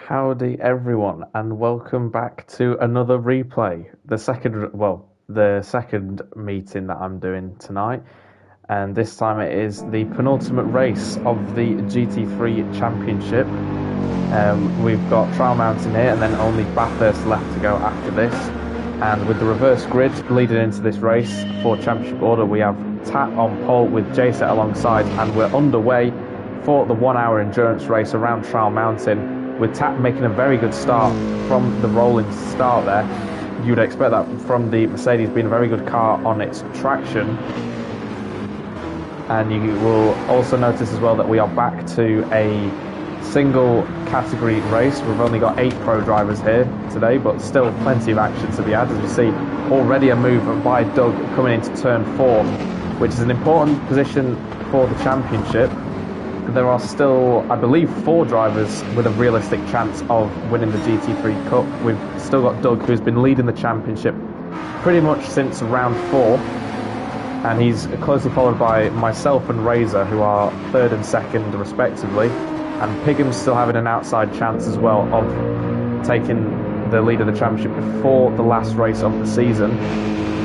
Howdy everyone, and welcome back to another replay. The second meeting that I'm doing tonight, and this time it is the penultimate race of the GT3 Championship. We've got Trial Mountain here, and then only Bathurst left to go after this. And with the reverse grid leading into this race for Championship order, we have Tap on pole with JSET alongside, and we're underway for the 1 hour endurance race around Trial Mountain, with Tap making a very good start from the rolling start there. You would expect that from the Mercedes being a very good car on its traction. And you will also notice as well that we are back to a single category race. We've only got 8 pro drivers here today, but still plenty of action to be had. As you see, already a move by Doug coming into turn 4, which is an important position for the championship. There are still, I believe, 4 drivers with a realistic chance of winning the GT3 Cup. We've still got Doug, who's been leading the championship pretty much since round 4, and he's closely followed by myself and Razor, who are 3rd and 2nd respectively, and Pigham's still having an outside chance as well of taking the lead of the championship before the last race of the season.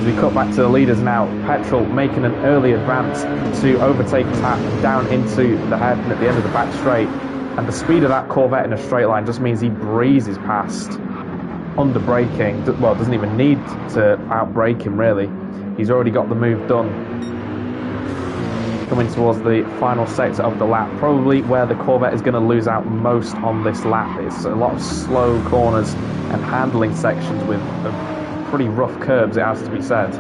As we cut back to the leaders now, Petrol making an early advance to overtake Tap down into the hairpin at the end of the back straight, and the speed of that Corvette in a straight line just means he breezes past under braking. Well, doesn't even need to outbrake him really. He's already got the move done. Coming towards the final sector of the lap, probably where the Corvette is going to lose out most on this lap. It's a lot of slow corners and handling sections with pretty rough curbs, it has to be said.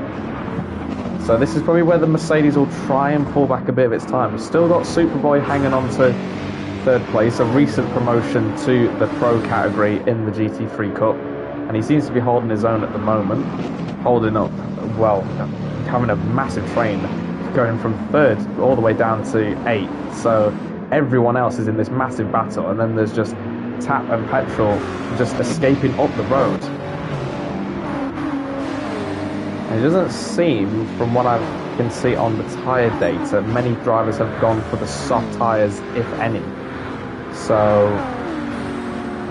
So this is probably where the Mercedes will try and pull back a bit of its time. We've still got Superboy hanging on to 3rd place, a recent promotion to the pro category in the GT3 Cup, and he seems to be holding his own at the moment, holding up well, having a massive train, going from 3rd all the way down to 8th. So everyone else is in this massive battle, and then there's just Tap and Petrol just escaping up the road. It doesn't seem, from what I can see on the tyre data, many drivers have gone for the soft tyres, if any. So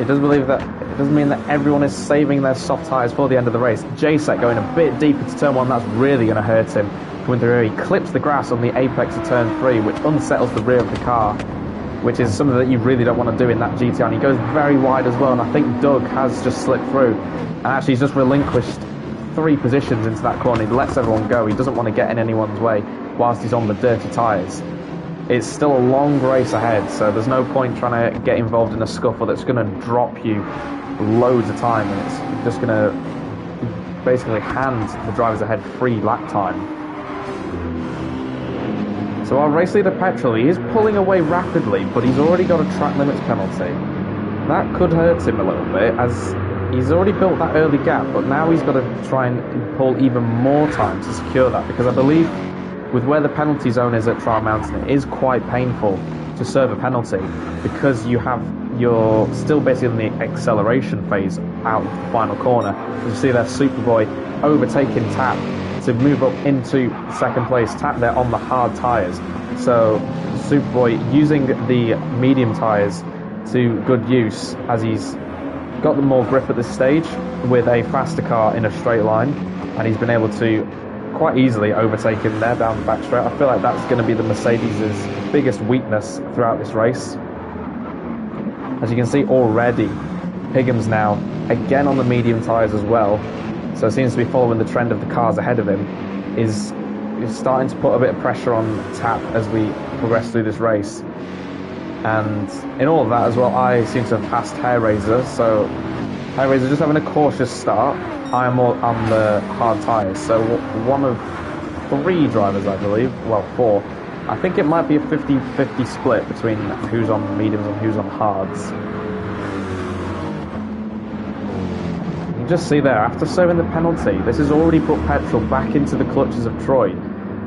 it doesn't mean that everyone is saving their soft tyres for the end of the race. JSET going a bit deeper to turn 1, that's really going to hurt him. Coming through, he clips the grass on the apex of turn 3, which unsettles the rear of the car, which is something that you really don't want to do in that GTR. And he goes very wide as well, and I think Doug has just slipped through, and actually he's just relinquished 3 positions into that corner. He lets everyone go. He doesn't want to get in anyone's way whilst he's on the dirty tyres. It's still a long race ahead, so there's no point trying to get involved in a scuffle that's going to drop you loads of time, and it's just going to basically hand the drivers ahead free lap time. So our race leader Petrol, he is pulling away rapidly, but he's already got a track limits penalty. That could hurt him a little bit, as he's already built that early gap, but now he's got to try and pull even more time to secure that, because I believe with where the penalty zone is at Trial Mountain, it is quite painful to serve a penalty, because you're still basically in the acceleration phase out of the final corner. As you see there, Superboy overtaking Tap to move up into 2nd place. Tap there on the hard tyres. So Superboy using the medium tyres to good use, as he's got the more grip at this stage with a faster car in a straight line, and he's been able to quite easily overtake him there down the back straight. I feel like that's going to be the Mercedes' biggest weakness throughout this race. As you can see already, Pigham's now again on the medium tyres as well, so seems to be following the trend of the cars ahead of him, is starting to put a bit of pressure on Tap as we progress through this race. And in all of that as well, I seem to have passed Hairraiser, so Hairraiser just having a cautious start. I am all on the hard tyres, so one of 3 drivers, I believe, well 4, I think it might be a 50-50 split between who's on mediums and who's on hards. You can just see there, after serving the penalty, this has already put Petrol back into the clutches of Troy.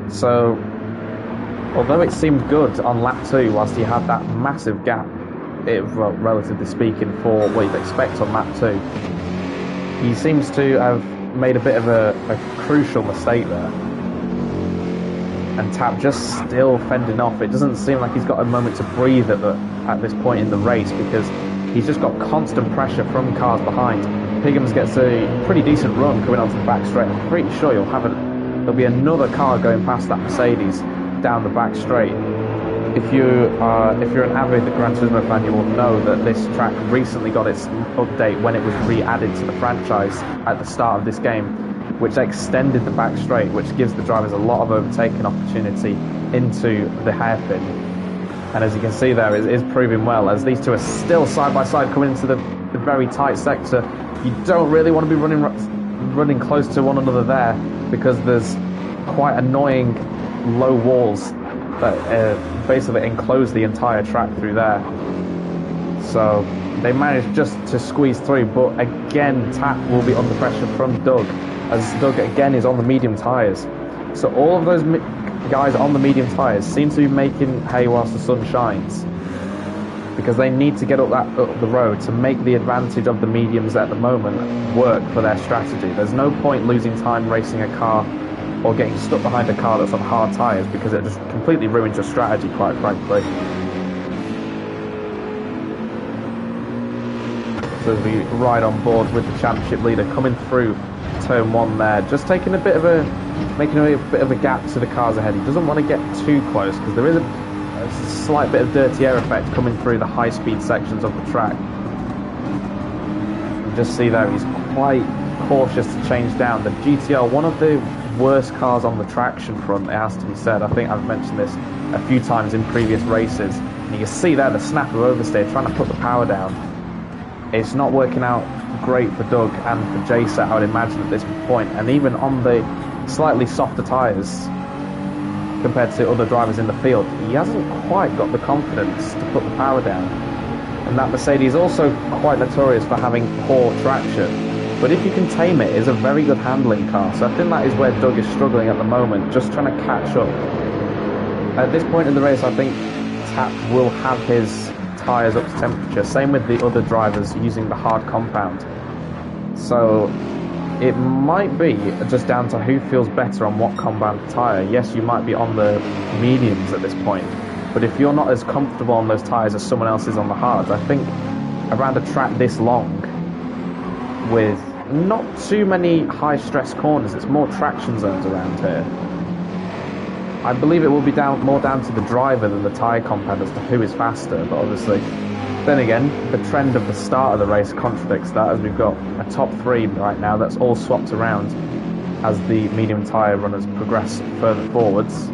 So although it seemed good on lap 2, whilst he had that massive gap, well, relatively speaking, for what you'd expect on lap 2, he seems to have made a bit of a crucial mistake there. And Tap just still fending off. It doesn't seem like he's got a moment to breathe at this point in the race, because he's just got constant pressure from cars behind. Piggins gets a pretty decent run coming onto the back straight. I'm pretty sure there'll be another car going past that Mercedes down the back straight. If you're an avid Gran Turismo fan, you will know that this track recently got its update when it was re-added to the franchise at the start of this game, which extended the back straight, which gives the drivers a lot of overtaking opportunity into the hairpin. And as you can see there, it is proving well, as these two are still side by side coming into the very tight sector. You don't really want to be running close to one another there, because there's quite annoying low walls that basically enclose the entire track through there. So they managed just to squeeze through, but again Tap will be under pressure from Doug, as Doug again is on the medium tyres. So all of those guys on the medium tyres seem to be making hay whilst the sun shines, because they need to get up the road to make the advantage of the mediums at the moment work for their strategy. There's no point losing time racing a car or getting stuck behind a car that's on hard tyres, because it just completely ruins your strategy, quite frankly. So as we ride on board with the championship leader coming through turn 1 there, just taking making a bit of a gap to the cars ahead. He doesn't want to get too close, because there is a slight bit of dirty air effect coming through the high speed sections of the track. You just see there, he's quite cautious to change down. The GTR, one of the worst cars on the traction front, it has to be said. I think I've mentioned this a few times in previous races. And you can see there the snap of oversteer, trying to put the power down. It's not working out great for Doug and for Jacer, I would imagine, at this point. And even on the slightly softer tyres compared to other drivers in the field, he hasn't quite got the confidence to put the power down. And that Mercedes is also quite notorious for having poor traction. But if you can tame it, it's a very good handling car. So I think that is where Doug is struggling at the moment, just trying to catch up. At this point in the race, I think Tap will have his tyres up to temperature. Same with the other drivers using the hard compound. So it might be just down to who feels better on what compound tyre. Yes, you might be on the mediums at this point, but if you're not as comfortable on those tyres as someone else is on the hards, I think around a track this long, with not too many high stress corners, it's more traction zones around here, I believe it will be more down to the driver than the tyre compound as to who is faster. But obviously, then again, the trend of the start of the race contradicts that, as we've got a top 3 right now that's all swapped around as the medium tyre runners progress further forwards.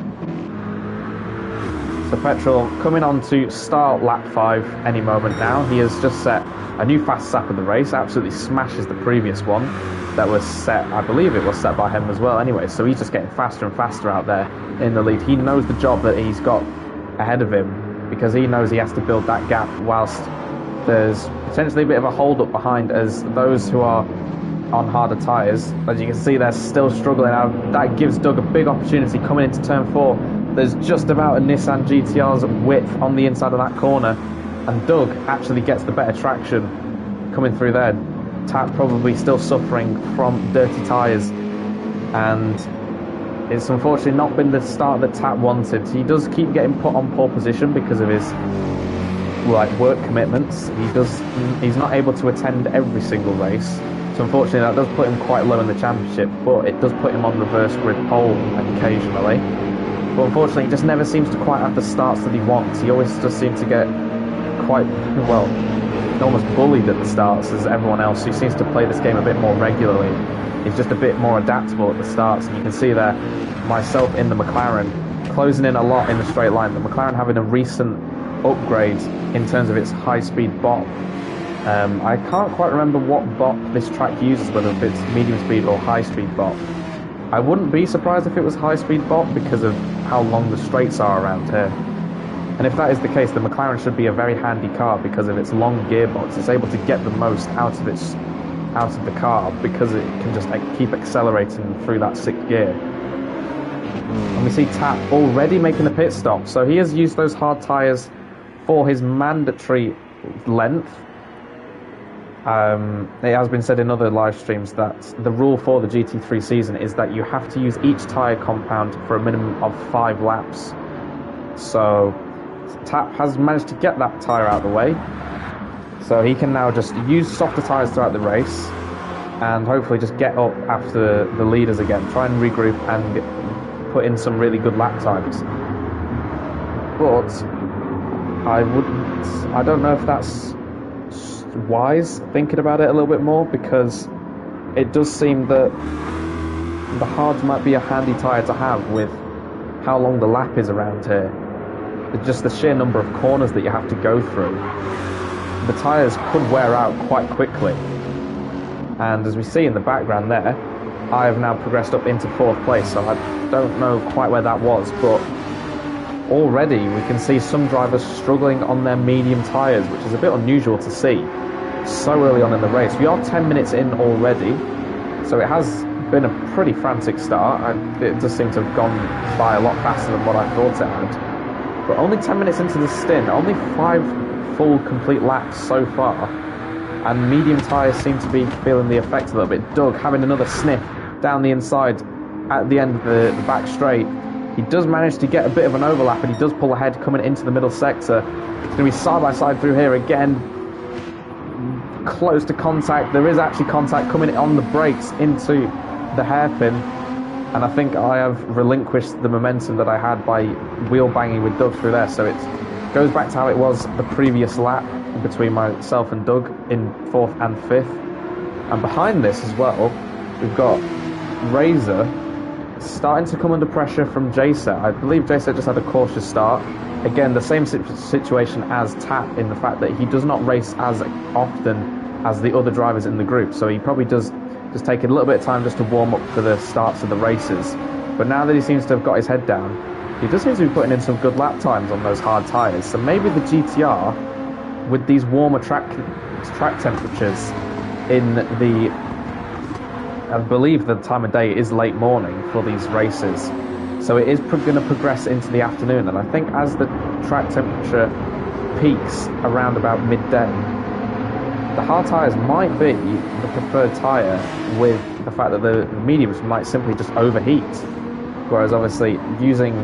So Petrol coming on to start lap 5 any moment now. He has just set a new fast lap of the race, absolutely smashes the previous one that was set, I believe it was set by him as well anyway, so he's just getting faster and faster out there in the lead. He knows the job that he's got ahead of him, because he knows he has to build that gap whilst there's potentially a bit of a hold up behind, as those who are on harder tyres, as you can see, they're still struggling out. That gives Doug a big opportunity coming into turn 4. There's just about a Nissan GTR's width on the inside of that corner, and Doug actually gets the better traction coming through there. Tap probably still suffering from dirty tyres, and it's unfortunately not been the start that Tap wanted. He does keep getting put on pole position because of his work commitments. He's not able to attend every single race, so unfortunately that does put him quite low in the championship, but it does put him on reverse grid pole occasionally. But unfortunately he just never seems to quite have the starts that he wants. He always just seems to get quite, well, almost bullied at the starts, as everyone else who seems to play this game a bit more regularly is just a bit more adaptable at the starts. And you can see there myself in the McLaren closing in a lot in the straight line. The McLaren having a recent upgrade in terms of its high-speed bop. I can't quite remember what bop this track uses, whether it's medium speed or high-speed bop. I wouldn't be surprised if it was high-speed bop because of how long the straights are around here. And if that is the case, the McLaren should be a very handy car because of its long gearbox. It's able to get the most out of the car because it can just keep accelerating through that 6th gear. And we see Tap already making a pit stop. So he has used those hard tyres for his mandatory length. It has been said in other live streams that the rule for the GT3 season is that you have to use each tyre compound for a minimum of 5 laps. So Tap has managed to get that tyre out of the way. So So he can now just use softer tyres throughout the race and hopefully just get up after the leaders again, try and regroup and put in some really good lap times. But I don't know if that's wise, thinking about it a little bit more, because it does seem that the hards might be a handy tyre to have with how long the lap is around here. Just the sheer number of corners that you have to go through. The tyres could wear out quite quickly. And as we see in the background there, I have now progressed up into 4th place, so I don't know quite where that was, but already we can see some drivers struggling on their medium tyres, which is a bit unusual to see so early on in the race. We are 10 minutes in already, so it has been a pretty frantic start. It does seem to have gone by a lot faster than what I thought it had. But only 10 minutes into the stint, only 5 full complete laps so far, and medium tyres seem to be feeling the effect a little bit. Doug having another sniff down the inside at the end of the back straight. He does manage to get a bit of an overlap, and he does pull ahead coming into the middle sector. It's going to be side by side through here again. Close to contact. There is actually contact coming on the brakes into the hairpin, and I think I have relinquished the momentum that I had by wheel banging with Doug through there. So it goes back to how it was the previous lap between myself and Doug in 4th and 5th. And behind this as well, we've got Razor starting to come under pressure from JSET. I believe JSET just had a cautious start. Again, the same situation as Tap, in the fact that he does not race as often as the other drivers in the group, so he probably does just take a little bit of time just to warm up for the starts of the races. But now that he seems to have got his head down, he does seem to be putting in some good lap times on those hard tyres. So maybe the GTR, with these warmer track temperatures in the, I believe the time of day is late morning for these races, so it is going to progress into the afternoon. And I think as the track temperature peaks around about midday, the hard tyres might be the preferred tyre, with the fact that the mediums might simply just overheat, whereas obviously using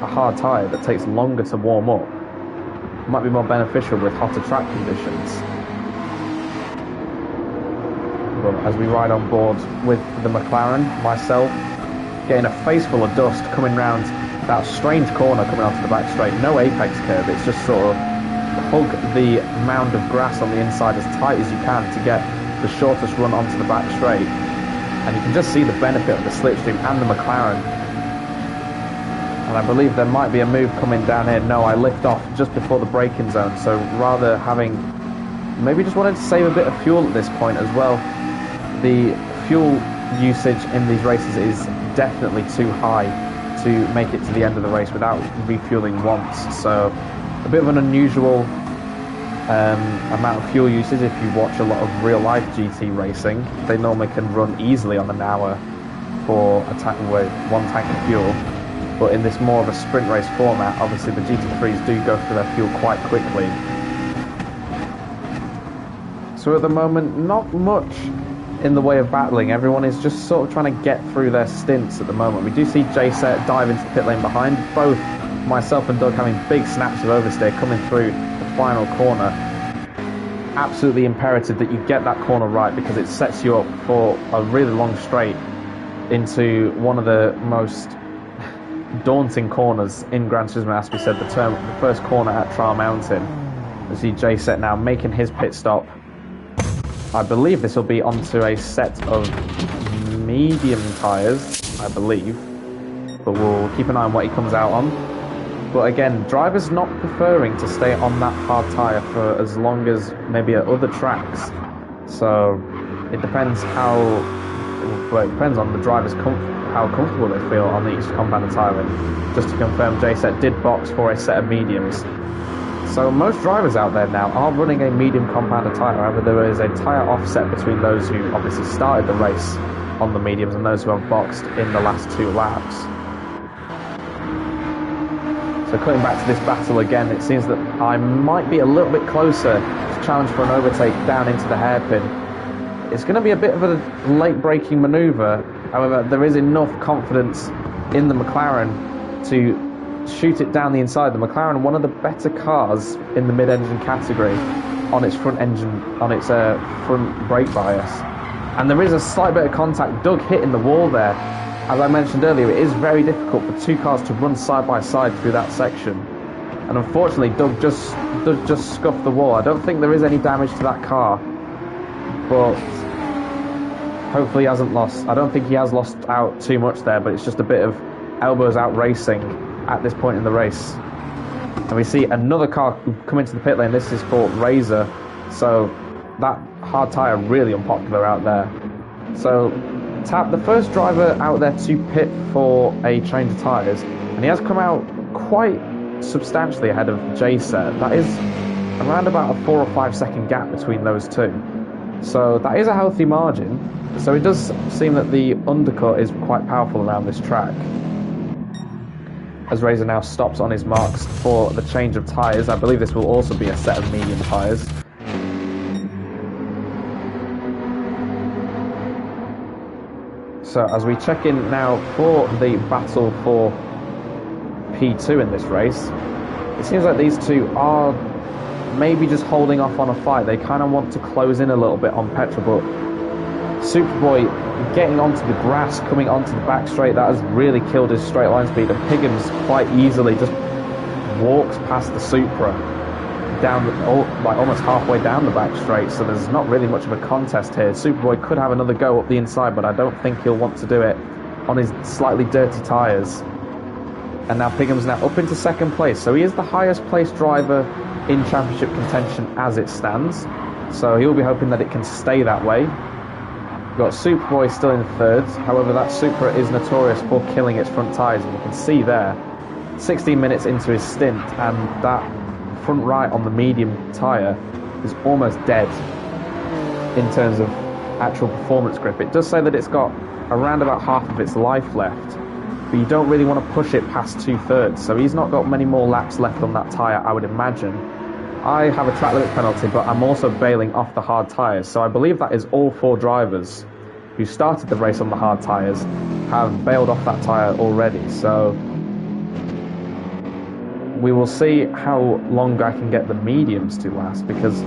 a hard tyre that takes longer to warm up might be more beneficial with hotter track conditions. But as we ride on board with the McLaren, myself getting a face full of dust coming round that strange corner coming onto the back straight. No apex curve, it's just sort of hug the mound of grass on the inside as tight as you can to get the shortest run onto the back straight. And you can just see the benefit of the slipstream and the McLaren. And I believe there might be a move coming down here. No, I lift off just before the braking zone, so rather having maybe just wanted to save a bit of fuel at this point as well. The fuel usage in these races is definitely too high to make it to the end of the race without refueling once. So a bit of an unusual amount of fuel usage. If you watch a lot of real life GT racing, they normally can run easily on an hour for a one tank of fuel. But in this more of a sprint race format, obviously the GT3s do go through their fuel quite quickly. So at the moment, not much in the way of battling. Everyone is just sort of trying to get through their stints at the moment. We do see JSET dive into the pit lane behind. Both myself and Doug having big snaps of oversteer coming through the final corner. Absolutely imperative that you get that corner right, because it sets you up for a really long straight into one of the most daunting corners in Gran Turismo. As we said, the first corner at Trial Mountain. We see JSET now making his pit stop. I believe this will be onto a set of medium tyres, I believe, but we'll keep an eye on what he comes out on. But again, drivers not preferring to stay on that hard tyre for as long as maybe at other tracks. So it depends it depends on the drivers how comfortable they feel on each compounded tyre. And just to confirm, JSET did box for a set of mediums. So most drivers out there now are running a medium compounded tyre. However, there is a tyre offset between those who obviously started the race on the mediums and those who have boxed in the last 2 laps. So cutting back to this battle again, it seems that I might be a little bit closer to challenge for an overtake down into the hairpin. It's going to be a bit of a late braking manoeuvre. However, there is enough confidence in the McLaren to shoot it down the inside. The McLaren, one of the better cars in the mid-engine category, on its front engine, on its front brake bias. And there is a slight bit of contact. Doug hitting the wall there. As I mentioned earlier, it is very difficult for two cars to run side by side through that section. And unfortunately, Doug just scuffed the wall. I don't think there is any damage to that car, but hopefully he hasn't lost. I don't think he has lost out too much there, but it's just a bit of elbows out racing at this point in the race. And we see another car come into the pit lane. This is for Razor, so that hard tyre really unpopular out there. So Tap, the first driver out there to pit for a change of tyres, and he has come out quite substantially ahead of J-Set. That is around about a 4 or 5 second gap between those two. So that is a healthy margin. So it does seem that the undercut is quite powerful around this track. As Razor now stops on his marks for the change of tyres. I believe this will also be a set of medium tyres. So as we check in now for the battle for P2 in this race, it seems like these two are maybe just holding off on a fight. They kind of want to close in a little bit on Petrol, but Superboy getting onto the grass, coming onto the back straight, that has really killed his straight line speed, and Piggins quite easily just walks past the Supra down like almost halfway down the back straight, so there's not really much of a contest here. Superboy could have another go up the inside, but I don't think he'll want to do it on his slightly dirty tyres. And now Piggins now up into second place, so he is the highest placed driver in championship contention as it stands, so he'll be hoping that it can stay that way. We've got Superboy still in third, however that Supra is notorious for killing its front tyres, and you can see there 16 minutes into his stint, and that front right on the medium tyre is almost dead in terms of actual performance grip. It does say that it's got around about half of its life left, but you don't really want to push it past 2/3, so he's not got many more laps left on that tyre, I would imagine. I have a track limits penalty, but I'm also bailing off the hard tyres, so I believe that is all 4 drivers who started the race on the hard tyres have bailed off that tyre already, so we will see how long I can get the mediums to last, because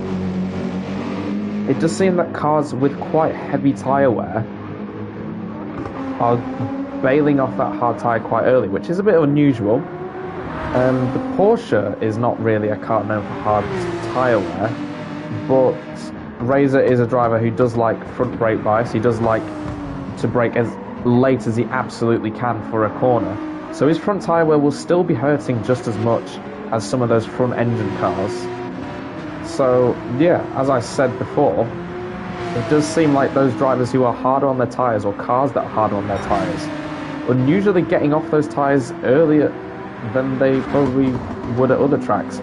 it does seem that cars with quite heavy tyre wear are bailing off that hard tyre quite early, which is a bit unusual. The Porsche is not really a car known for hard tyre wear, but Razor is a driver who does like front brake bias. He does like to brake as late as he absolutely can for a corner. So his front tyre wear will still be hurting just as much as some of those front engine cars. So yeah, as I said before, it does seem like those drivers who are harder on their tyres, or cars that are harder on their tyres, are usually getting off those tyres earlier than they probably would at other tracks.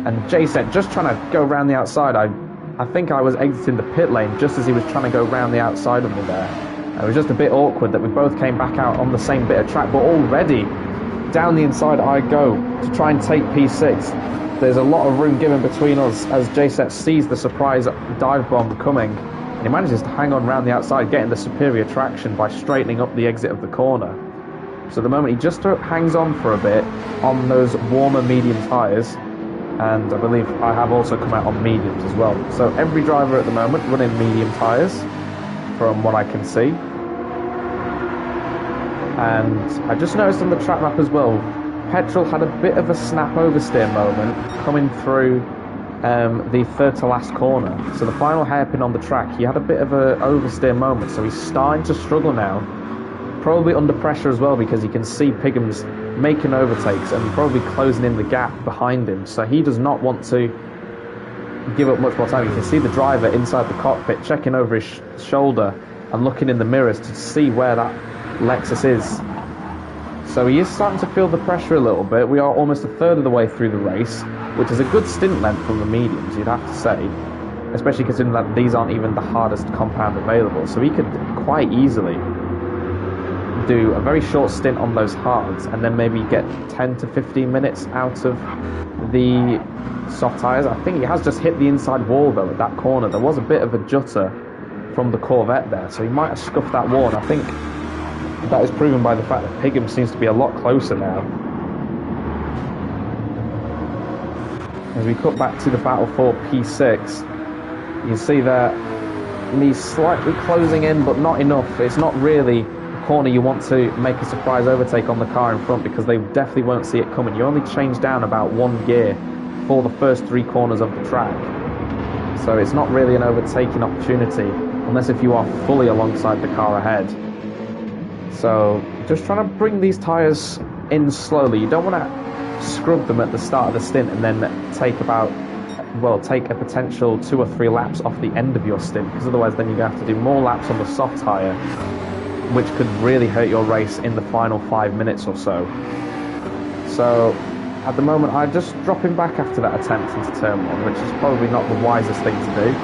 And J-Set just trying to go around the outside. I think I was exiting the pit lane just as he was trying to go round the outside of me there. It was just a bit awkward that we both came back out on the same bit of track, but already down the inside I go to try and take P6. There's a lot of room given between us as J-Set sees the surprise dive bomb coming, and he manages to hang on round the outside, getting the superior traction by straightening up the exit of the corner. So at the moment he just hangs on for a bit on those warmer medium tyres, and I believe I have also come out on mediums as well. So every driver at the moment running medium tyres, from what I can see. And I just noticed on the track map as well, Petrol had a bit of a snap oversteer moment coming through the third to last corner. So the final hairpin on the track, he had a bit of an oversteer moment, so he's starting to struggle now. Probably under pressure as well, because you can see Piggins making overtakes and probably closing in the gap behind him. So he does not want to give up much more time. You can see the driver inside the cockpit checking over his shoulder and looking in the mirrors to see where that Lexus is. So he is starting to feel the pressure a little bit. We are almost a third of the way through the race, which is a good stint length from the mediums, you'd have to say, especially considering that these aren't even the hardest compound available. So he could quite easily do a very short stint on those hards and then maybe get 10 to 15 minutes out of the soft tyres. I think he has just hit the inside wall though at that corner. There was a bit of a jutter from the Corvette there, so he might have scuffed that wall, and I think that is proven by the fact that Piggins seems to be a lot closer now. As we cut back to the battle for P6, You see that he's slightly closing in, but not enough. It's not really a corner you want to make a surprise overtake on the car in front, because they definitely won't see it coming. You only change down about 1 gear for the first 3 corners of the track. So it's not really an overtaking opportunity, unless if you are fully alongside the car ahead. So just trying to bring these tyres in slowly. You don't want to scrub them at the start of the stint and then take a potential 2 or 3 laps off the end of your stint, because otherwise then you're going to have to do more laps on the soft tyre, which could really hurt your race in the final 5 minutes or so. So at the moment I'm just dropping back after that attempt into turn 1, which is probably not the wisest thing to do.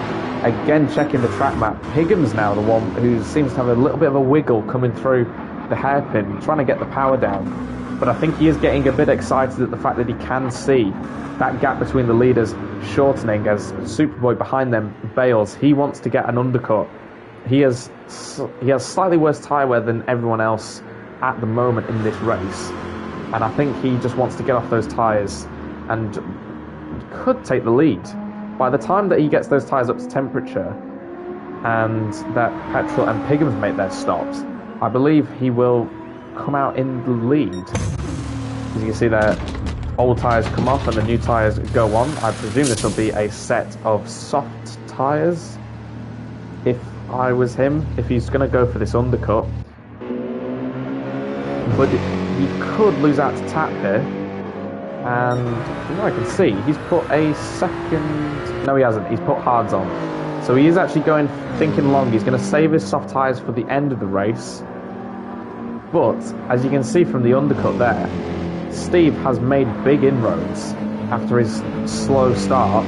Again, checking the track map. Higgins now the one who seems to have a little bit of a wiggle coming through the hairpin, trying to get the power down. But I think he is getting a bit excited at the fact that he can see that gap between the leaders shortening as Superboy behind them bails. He wants to get an undercut. He has slightly worse tyre wear than everyone else at the moment in this race, and I think he just wants to get off those tyres and could take the lead. By the time that he gets those tyres up to temperature and that Petrol and Piggins make their stops, I believe he will come out in the lead. As you can see there, old tyres come off and the new tyres go on. I presume this will be a set of soft tyres if I was him, if he's going to go for this undercut. But he could lose out to Tap here. And from what I can see, he's put a second... No, he hasn't. He's put hards on. So he is actually thinking long. He's going to save his soft tyres for the end of the race. But, as you can see from the undercut there, Steve has made big inroads after his slow start,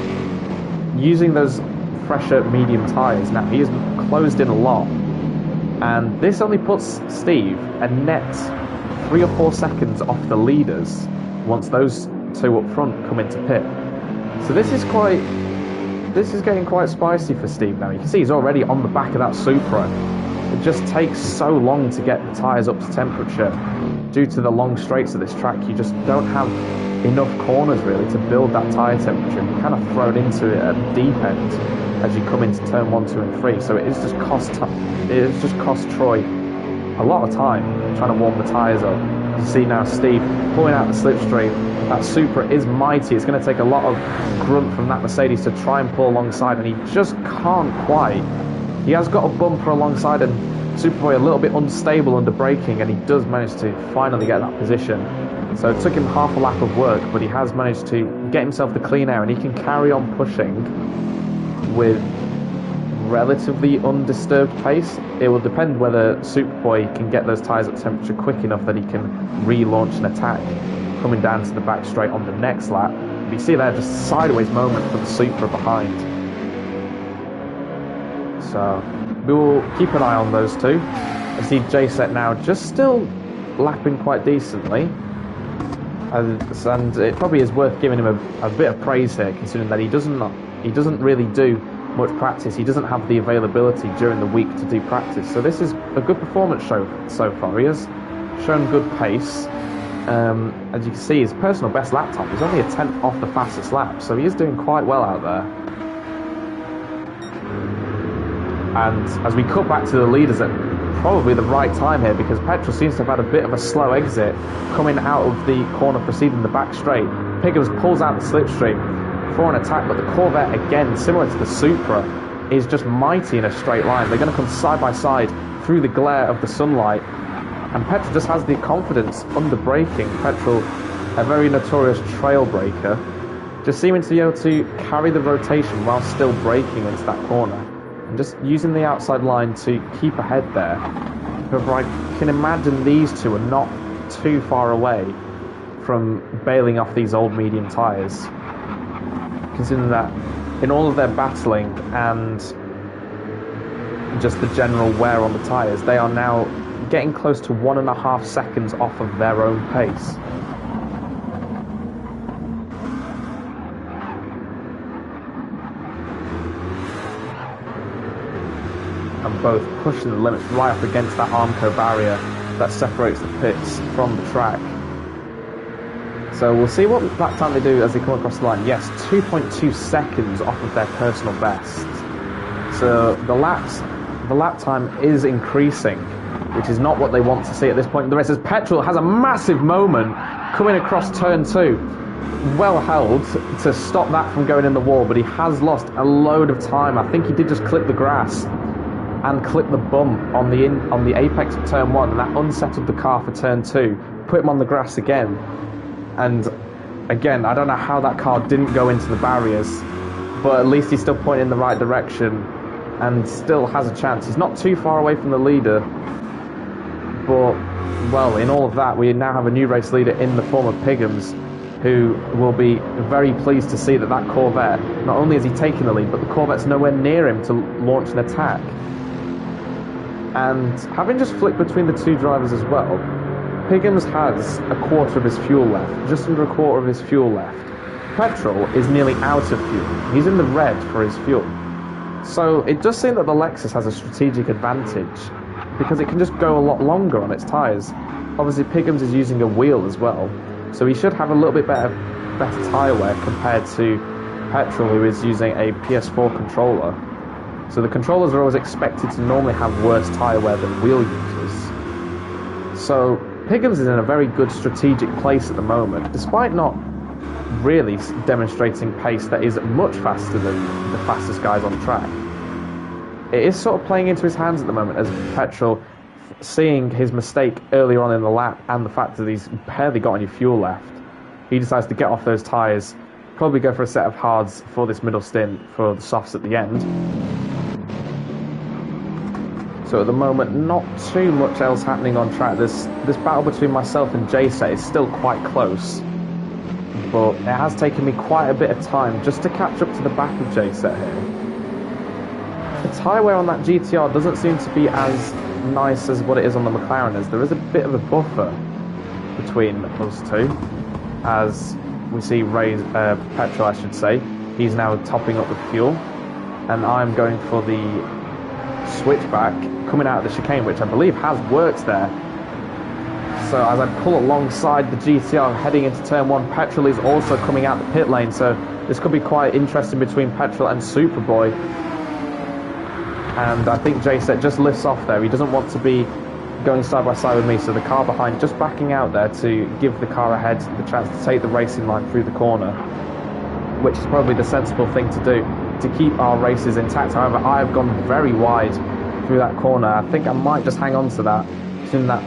using those fresher medium tyres. Now, he has closed in a lot, and this only puts Steve a net 3 or 4 seconds off the leaders once those 2 up front come into pit. So this is getting quite spicy for Steve now. You can see he's already on the back of that Supra. It just takes so long to get the tyres up to temperature. Due to the long straights of this track, you just don't have enough corners really to build that tyre temperature. You're kind of thrown into it at the deep end as you come into turn 1, 2 and 3. So it has just cost Troy a lot of time trying to warm the tyres up. You see now Steve pulling out the slipstream. That Supra is mighty. It's going to take a lot of grunt from that Mercedes to try and pull alongside, and he just can't quite. He has got a bumper alongside, and Superboy a little bit unstable under braking, and he does manage to finally get that position. So it took him half a lap of work, but he has managed to get himself the clean air, and he can carry on pushing with relatively undisturbed pace. It will depend whether Superboy can get those tyres up to temperature quick enough that he can relaunch an attack coming down to the back straight on the next lap. But you see there, just sideways moment for the Supra behind. So we will keep an eye on those two. I see J-Set now just still lapping quite decently, and it probably is worth giving him a bit of praise here, considering that he doesn't really do much practice. He doesn't have the availability during the week to do practice. So this is a good performance so far. He has shown good pace. As you can see, his personal best lap time is only a 10th off the fastest lap, so he is doing quite well out there. And as we cut back to the leaders at probably the right time here, because Petrol seems to have had a bit of a slow exit coming out of the corner preceding the back straight. Piggins pulls out the slipstream for an attack, but the Corvette, again, similar to the Supra, is just mighty in a straight line. They're going to come side by side through the glare of the sunlight, and Petrol just has the confidence under braking. Petrol, a very notorious trail breaker, just seeming to be able to carry the rotation while still braking into that corner. And just using the outside line to keep ahead there. However, I can imagine these two are not too far away from bailing off these old medium tyres, considering that in all of their battling and just the general wear on the tyres, they are now getting close to 1.5 seconds off of their own pace. And both pushing the limits right up against that Armco barrier that separates the pits from the track. So we'll see what lap time they do as they come across the line. Yes, 2.2 seconds off of their personal best. So the lap time is increasing, which is not what they want to see at this point in the race, as Petrol has a massive moment coming across turn 2. Well held to stop that from going in the wall, but he has lost a load of time. I think he did just clip the grass and clip the bump on the apex of turn 1, and that unsettled the car for turn 2, put him on the grass again. And again, I don't know how that car didn't go into the barriers, but at least he's still pointing in the right direction and still has a chance. He's not too far away from the leader, but, well, in all of that, we now have a new race leader in the form of Piggums, who will be very pleased to see that Corvette, not only has he taken the lead, but the Corvette's nowhere near him to launch an attack. And having just flicked between the two drivers as well, Piggums has a quarter of his fuel left, just under a quarter of his fuel left. Petrol is nearly out of fuel. He's in the red for his fuel. So it does seem that the Lexus has a strategic advantage, because it can just go a lot longer on its tyres. Obviously Piggums is using a wheel as well, so he should have a little bit better tyre wear compared to Petrol, who is using a PS4 controller. So the controllers are always expected to normally have worse tyre wear than wheel users. So Piggums is in a very good strategic place at the moment, despite not really demonstrating pace that is much faster than the fastest guys on track. It is sort of playing into his hands at the moment, as Petrol, seeing his mistake earlier on in the lap and the fact that he's barely got any fuel left, he decides to get off those tyres, probably go for a set of hards for this middle stint for the softs at the end. So at the moment, not too much else happening on track. This battle between myself and JSET is still quite close, but it has taken me quite a bit of time just to catch up to the back of JSET here. The tyre wear on that GTR doesn't seem to be as nice as what it is on the McLaren, as there is a bit of a buffer between us two, as we see Petrol, I should say. He's now topping up with fuel, and I'm going for the switchback coming out of the chicane, which I believe has worked there. So as I pull alongside the GTR heading into turn 1, Petrol is also coming out the pit lane, so this could be quite interesting between Petrol and Superboy. And I think JSET just lifts off there. He doesn't want to be going side by side with me, so the car behind just backing out there to give the car ahead the chance to take the racing line through the corner, which is probably the sensible thing to do to keep our races intact. However, I have gone very wide through that corner. I think I might just hang on to that, assuming that,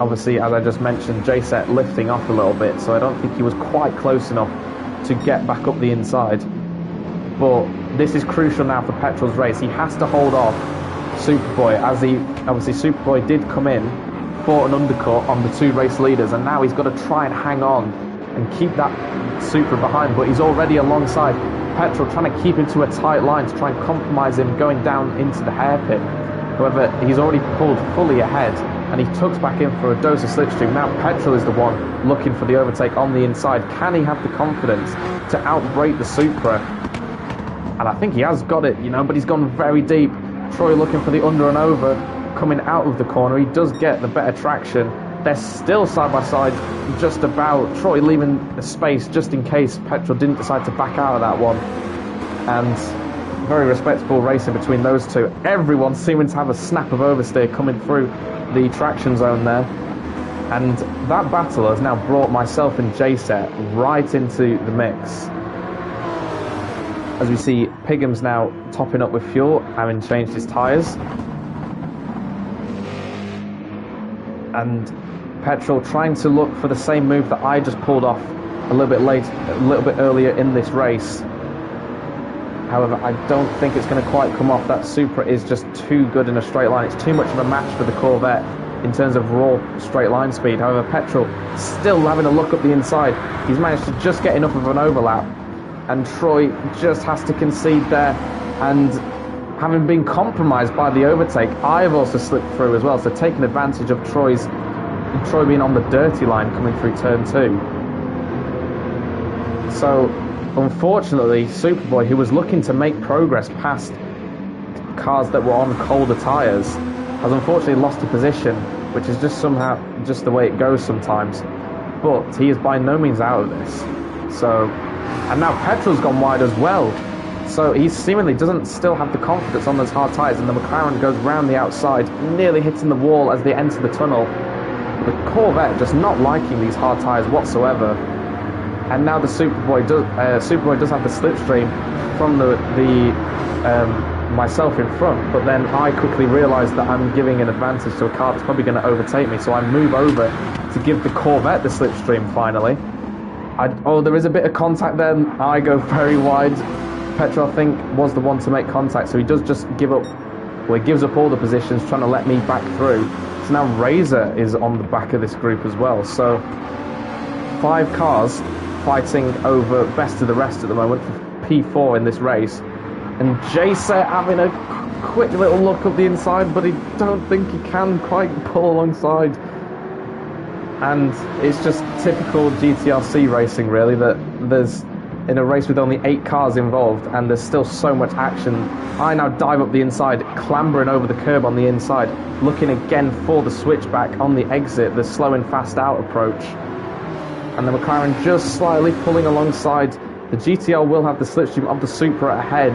obviously, as I just mentioned, JSET lifting off a little bit, so I don't think he was quite close enough to get back up the inside. But this is crucial now for Petrol's race. He has to hold off Superboy, as obviously Superboy did come in for an undercut on the two race leaders, and now he's got to try and hang on and keep that Supra behind, but he's already alongside Petrol, trying to keep him to a tight line to try and compromise him going down into the hairpin. However, he's already pulled fully ahead, and he tucks back in for a dose of slipstream. Now Petrol is the one looking for the overtake on the inside. Can he have the confidence to outbrake the Supra? And I think he has got it, but he's gone very deep. Troy looking for the under and over, coming out of the corner. He does get the better traction. They're still side by side, just about. Troy leaving a space just in case Petrol didn't decide to back out of that one. And very respectable racing between those two. Everyone seeming to have a snap of oversteer coming through the traction zone there. And that battle has now brought myself and JSET right into the mix. As we see Piggums now topping up with fuel, having changed his tyres. And Petrol trying to look for the same move that I just pulled off a little bit earlier in this race. However, I don't think it's going to quite come off. That Supra is just too good in a straight line. It's too much of a match for the Corvette in terms of raw straight line speed. However, Petrol still having a look up the inside. He's managed to just get enough of an overlap, and Troy just has to concede there. And having been compromised by the overtake, I've also slipped through as well, so taking advantage of Troy being on the dirty line coming through turn 2. So unfortunately, Superboy, who was looking to make progress past cars that were on colder tyres, has unfortunately lost a position, which is just somehow just the way it goes sometimes. But he is by no means out of this. So, and now Petrol's gone wide as well. So he seemingly doesn't still have the confidence on those hard tyres, and the McLaren goes round the outside, nearly hitting the wall as they enter the tunnel. The Corvette just not liking these hard tyres whatsoever. And now the Superboy does have the slipstream from myself in front, but then I quickly realise that I'm giving an advantage to a car that's probably going to overtake me, so I move over to give the Corvette the slipstream finally. There is a bit of contact there. I go very wide. Petrol, I think, was the one to make contact, so he does just give up. Well, he gives up all the positions, trying to let me back through. So now Razor is on the back of this group as well. So 5 cars fighting over best of the rest at the moment for P4 in this race. And J-Set having a quick little look up the inside, but he don't think he can quite pull alongside. And it's just typical GTRC racing, really, that there's, in a race with only 8 cars involved, and there's still so much action. I now dive up the inside, clambering over the curb on the inside, looking again for the switchback on the exit, the slow and fast out approach. And the McLaren just slightly pulling alongside. The GTR will have the slipstream of the Supra ahead,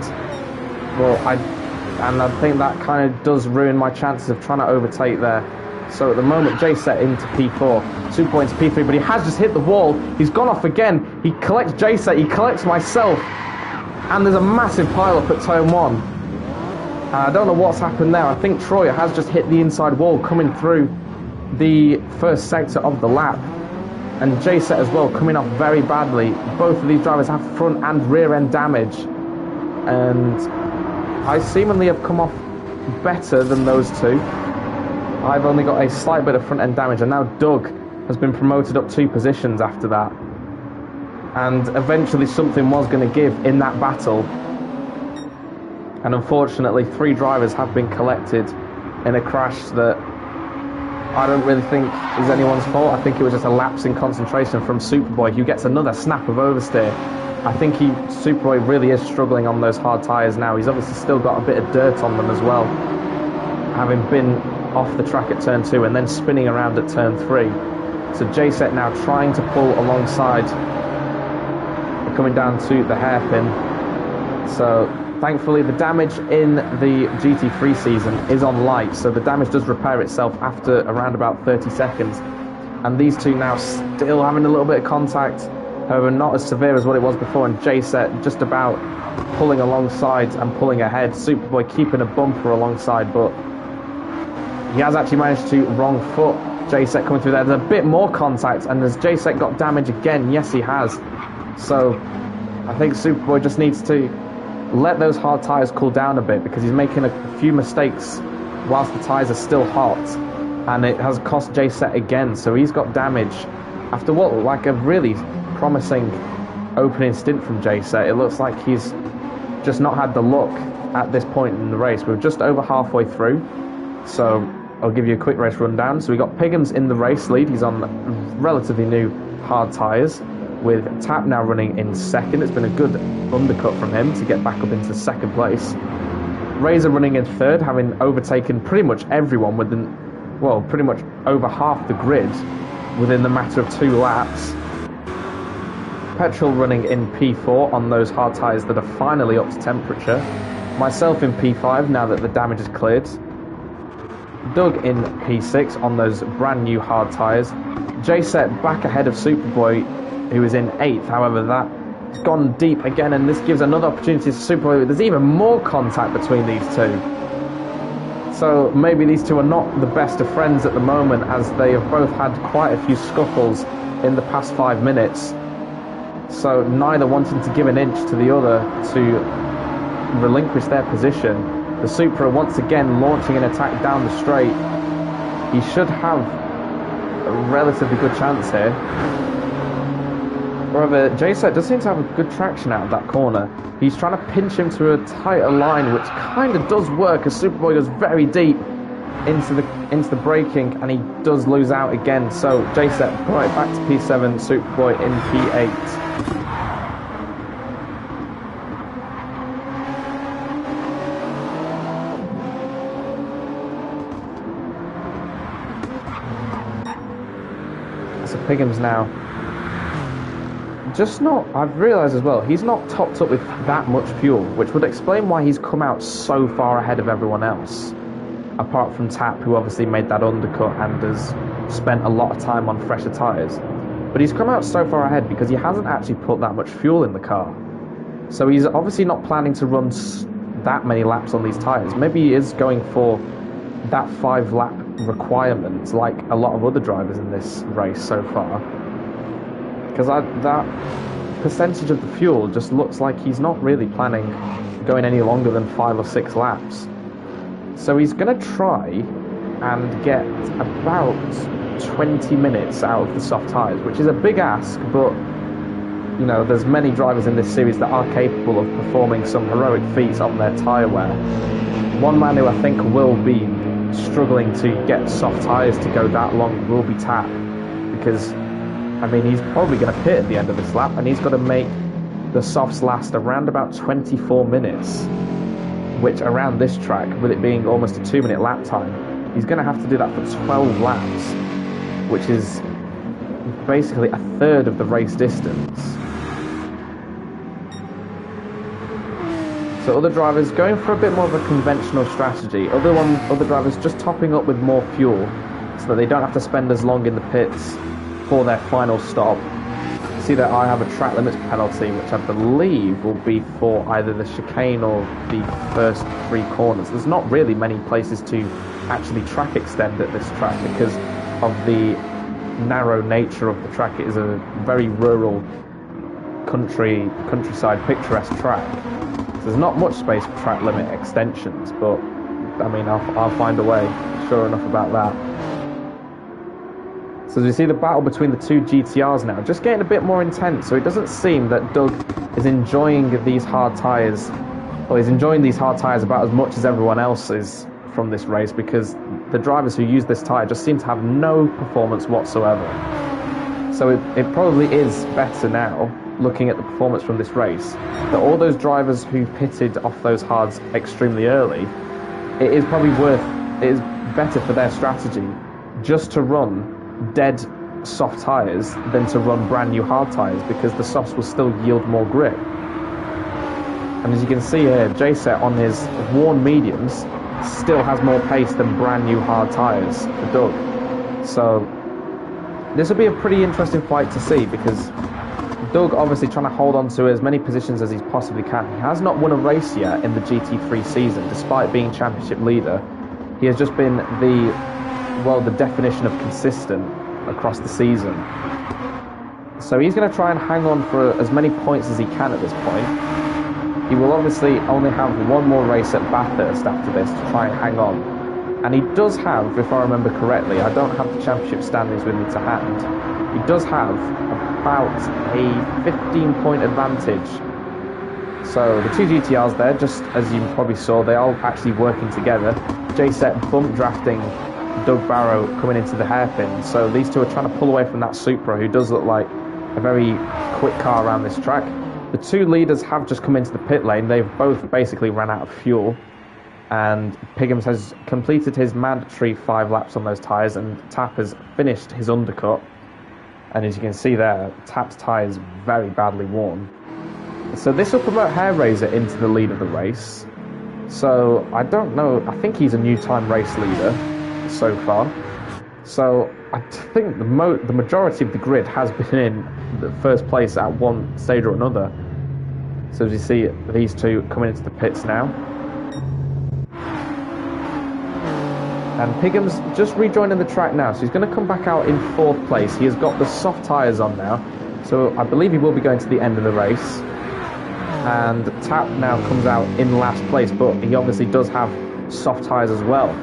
but I think that kind of does ruin my chances of trying to overtake there. So at the moment, J-Set into P4, Superboy into P3, but he has just hit the wall. He's gone off again. He collects J-Set, he collects myself, and there's a massive pile-up at turn 1. I don't know what's happened there. I think Troy has just hit the inside wall coming through the first sector of the lap. And J-Set as well, coming off very badly. Both of these drivers have front and rear end damage. And I seemingly have come off better than those two. I've only got a slight bit of front end damage, and now Doug has been promoted up 2 positions after that. And eventually something was going to give in that battle. And unfortunately 3 drivers have been collected in a crash that I don't really think is anyone's fault. I think it was just a lapse in concentration from Superboy, who gets another snap of oversteer. I think Superboy really is struggling on those hard tyres now. He's obviously still got a bit of dirt on them as well, having been off the track at turn 2 and then spinning around at turn 3. So J-Set now trying to pull alongside, coming down to the hairpin. So thankfully the damage in the GT3 season is on light, so the damage does repair itself after around about 30 seconds. And these two now still having a little bit of contact, however not as severe as what it was before, and J-Set just about pulling alongside and pulling ahead. Superboy keeping a bumper alongside, but he has actually managed to wrong foot J-Set coming through there. There's a bit more contact, and has J-Set got damage again? Yes, he has. So I think Superboy just needs to let those hard tyres cool down a bit, because he's making a few mistakes whilst the tyres are still hot, and it has cost J-Set again. So he's got damage after what looked like a really promising opening stint from J-Set. It looks like he's just not had the luck at this point in the race. We're just over halfway through, so I'll give you a quick race rundown. So we got Piggums in the race lead. He's on relatively new hard tyres, with Tap now running in second. It's been a good undercut from him to get back up into second place. Razor running in third, having overtaken pretty much everyone within, well, pretty much over half the grid within the matter of 2 laps. Petrol running in P4 on those hard tyres that are finally up to temperature. Myself in P5 now that the damage is cleared. Doug in P6 on those brand new hard tyres. J-Set back ahead of Superboy, who is in 8th. However, that's gone deep again, and this gives another opportunity to Superboy. There's even more contact between these two. So maybe these two are not the best of friends at the moment, as they have both had quite a few scuffles in the past 5 minutes. So neither wanting to give an inch to the other to relinquish their position. The Supra once again launching an attack down the straight. He should have a relatively good chance here. However, J-Set does seem to have a good traction out of that corner. He's trying to pinch him to a tighter line, which kind of does work, as Superboy goes very deep into the braking, and he does lose out again. So J-Set right back to P7, Superboy in P8. So Piggums now just not, I've realised as well, he's not topped up with that much fuel, which would explain why he's come out so far ahead of everyone else. Apart from Tap, who obviously made that undercut and has spent a lot of time on fresher tyres. But he's come out so far ahead because he hasn't actually put that much fuel in the car. So he's obviously not planning to run that many laps on these tyres. Maybe he is going for that 5-lap requirement, like a lot of other drivers in this race so far. Because that percentage of the fuel just looks like he's not really planning going any longer than 5 or 6 laps. So he's going to try and get about 20 minutes out of the soft tyres, which is a big ask, but you know, there's many drivers in this series that are capable of performing some heroic feats on their tyre wear. One man who I think will be struggling to get soft tyres to go that long will be Tap, because I mean, he's probably going to pit at the end of this lap, and he's got to make the softs last around about 24 minutes, which around this track, with it being almost a 2-minute lap time, he's going to have to do that for 12 laps, which is basically a third of the race distance. So other drivers going for a bit more of a conventional strategy. Other drivers just topping up with more fuel so that they don't have to spend as long in the pits for their final stop. See that I have a track limits penalty, which I believe will be for either the chicane or the first 3 corners. There's not really many places to actually track extend at this track because of the narrow nature of the track. It is a very rural countryside picturesque track. So there's not much space for track limit extensions, but I mean I'll find a way, sure enough, about that. So as we see the battle between the 2 GTRs now just getting a bit more intense, so it doesn't seem that Doug is enjoying these hard tyres, or he's enjoying these hard tyres about as much as everyone else is from this race, because the drivers who use this tyre just seem to have no performance whatsoever. So it probably is better now, looking at the performance from this race, that all those drivers who pitted off those hards extremely early, it is better for their strategy just to run dead soft tyres than to run brand new hard tyres, because the softs will still yield more grip. And as you can see here, J-Set on his worn mediums still has more pace than brand new hard tyres for Doug. So this will be a pretty interesting fight to see, because Doug obviously trying to hold on to as many positions as he possibly can. He has not won a race yet in the GT3 season, despite being championship leader. He has just been the definition of consistent across the season. So he's going to try and hang on for as many points as he can at this point. He will obviously only have one more race at Bathurst after this to try and hang on. And he does have, if I remember correctly, I don't have the championship standings with me to hand, he does have about a 15-point advantage. So the 2 GTRs there, just as you probably saw, they're all actually working together. J-Set bump drafting Doug Barrow coming into the hairpin. So these two are trying to pull away from that Supra, who does look like a very quick car around this track. The 2 leaders have just come into the pit lane. They've both basically ran out of fuel. And Piggums has completed his mandatory 5 laps on those tyres, and Tap has finished his undercut. And as you can see there, Tap's tyre is very badly worn. So this will promote Hair Raiser into the lead of the race. So I don't know, I think he's a new time race leader so far. So I think the majority of the grid has been in the first place at one stage or another. So as you see these two coming into the pits now. And Piggums just rejoining the track now, so he's going to come back out in 4th place. He has got the soft tyres on now, so I believe he will be going to the end of the race. And Tap now comes out in last place, but he obviously does have soft tyres as well.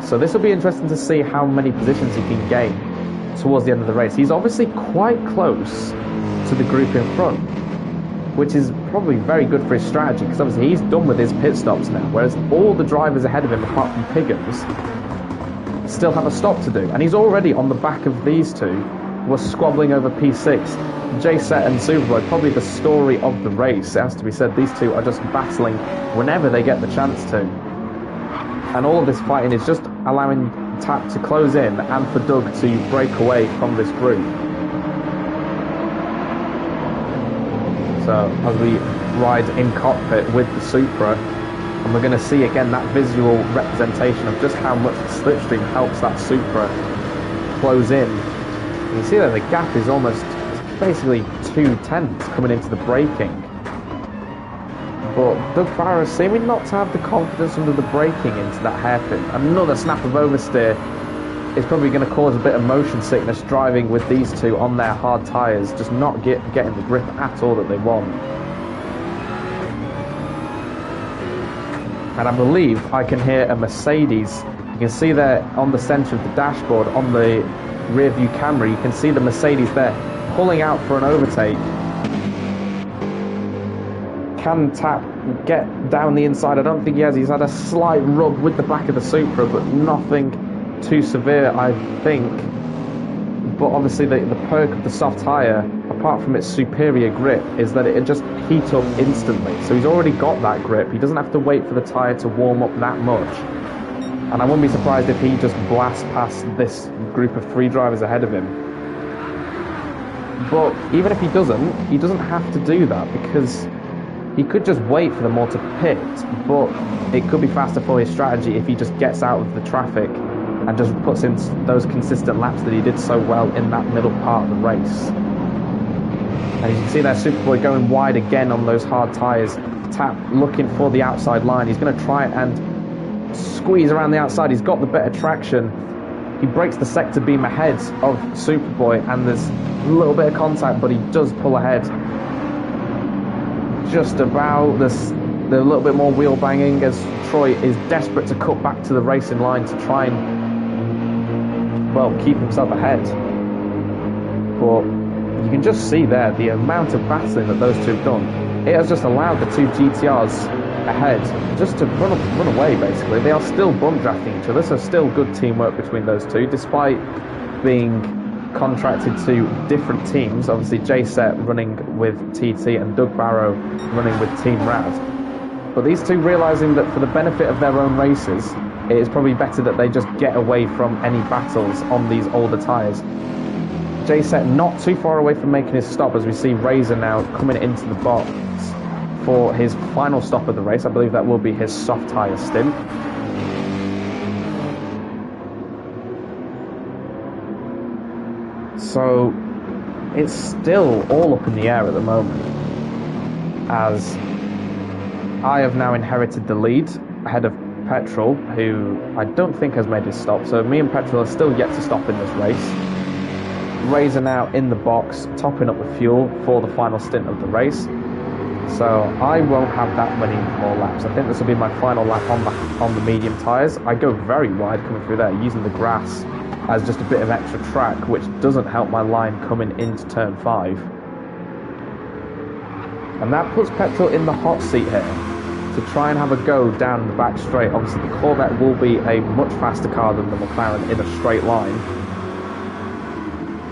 So this will be interesting to see how many positions he can gain towards the end of the race. He's obviously quite close to the group in front, which is probably very good for his strategy, because obviously he's done with his pit stops now, whereas all the drivers ahead of him, apart from Piggums, still have a stop to do. And he's already on the back of these two, who are squabbling over P6. J-Set and Superboy, probably the story of the race, it has to be said. These two are just battling whenever they get the chance to. And all of this fighting is just allowing Tap to close in and for Doug to break away from this group. So as we ride in cockpit with the Supra, and we're going to see again that visual representation of just how much the slipstream helps that Supra close in. You see that the gap is almost basically 2/10 coming into the braking. But Doug Barrow seeming not to have the confidence under the braking into that hairpin. Another snap of oversteer is probably going to cause a bit of motion sickness driving with these two on their hard tyres, just not getting the grip at all that they want. And I believe I can hear a Mercedes. You can see there on the centre of the dashboard, on the rear view camera, you can see the Mercedes there pulling out for an overtake. Can Tap get down the inside? I don't think he has. He's had a slight rub with the back of the Supra, but nothing too severe, I think. But obviously the perk of the soft tyre, apart from its superior grip, is that it just heats up instantly. So he's already got that grip. He doesn't have to wait for the tyre to warm up that much. And I wouldn't be surprised if he just blasts past this group of 3 drivers ahead of him. But even if he doesn't have to do that, because he could just wait for them all to pit, but it could be faster for his strategy if he just gets out of the traffic and just puts in those consistent laps that he did so well in that middle part of the race. And you can see there Superboy going wide again on those hard tyres. Tap looking for the outside line. He's going to try and squeeze around the outside. He's got the better traction. He breaks the sector beam ahead of Superboy, and there's a little bit of contact, but he does pull ahead. Just about. There's a little bit more wheel banging as Troy is desperate to cut back to the racing line to try and, well, keep himself ahead. But you can just see there the amount of battling that those two have done. It has just allowed the two GTRs ahead just to run away, basically. They are still bump drafting each other, so still good teamwork between those two, despite being contracted to different teams. Obviously, J-Set running with TT and Doug Barrow running with Team Rad. But these two realising that for the benefit of their own races, it is probably better that they just get away from any battles on these older tyres. J-Set not too far away from making his stop, as we see Razor now coming into the box for his final stop of the race. I believe that will be his soft tyre stint. So it's still all up in the air at the moment, as I have now inherited the lead ahead of Petrol, who I don't think has made his stop. So me and Petrol are still yet to stop in this race. Razor now in the box, topping up the fuel for the final stint of the race. So I won't have that many more laps. I think this will be my final lap on the medium tyres. I go very wide coming through there, using the grass as just a bit of extra track, which doesn't help my line coming into turn 5. And that puts Petrol in the hot seat here to try and have a go down the back straight. Obviously the Corvette will be a much faster car than the McLaren in a straight line.